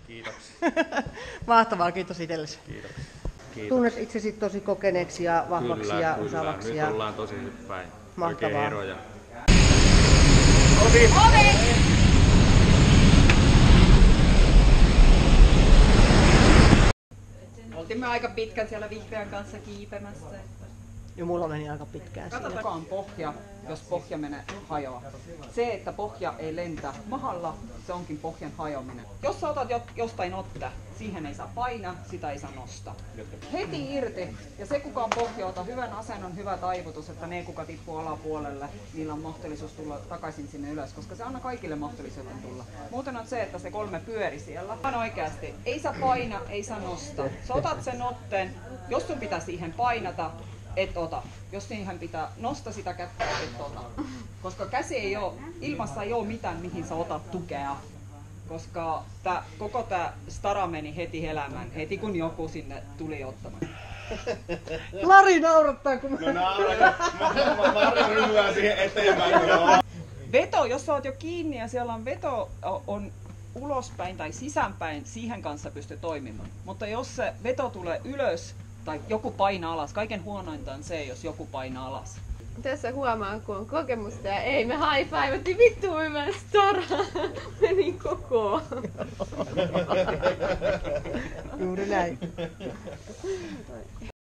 Kiitoksia. Mahtavaa, kiitos itsellesi. Kiitoksia. Kiitos. Tunnet itsesi tosi kokeneeksi ja vahvaksi Kyllä, ja kyllä. osaavaksi. Nyt ollaan tosi hyppäin. Mahtavaa. Oikein eroja. Oltimme aika pitkän siellä vihreän kanssa kiipemässä. Ja mulla meni aika pitkään siinä. Katsotaan on pohja, jos pohja menee hajoaa. Se, että pohja ei lentä mahalla, se onkin pohjan hajoaminen. Jos sä otat jostain ottaa, siihen ei saa painaa, sitä ei saa nostaa. Heti irti. Ja se, kuka on pohja, ota hyvän asennon, hyvä taivutus, että ne, kuka tippuu alapuolelle, niillä on mahdollisuus tulla takaisin sinne ylös, koska se anna kaikille mahdollisuuden tulla. Muuten on se, että se 3 pyöri siellä. Ihan oikeasti, ei saa paina, ei saa nostaa. Sä otat sen otteen, jos sun pitää siihen painata, et ota. Jos siihen pitää nosta sitä kättä, et ota. Koska käsi ei ole, ilmassa ei ole mitään, mihin sä otat tukea. Koska koko tää stara meni heti elämään, heti kun joku sinne tuli ottamaan. Lari naurattaa, kun No Mari ryhmää siihen eteenpäin. Veto, jos sä oot jo kiinni ja siellä on veto on ulospäin tai sisäänpäin, siihen kanssa pystyy toimimaan. Mutta jos se veto tulee ylös tai joku painaa alas, kaiken huonointa on se, jos joku painaa alas. Tässä huomaa, kun on kokemusta ja ei me high-fivetti vittu hyvän stara. Meni koko. Juuri näin.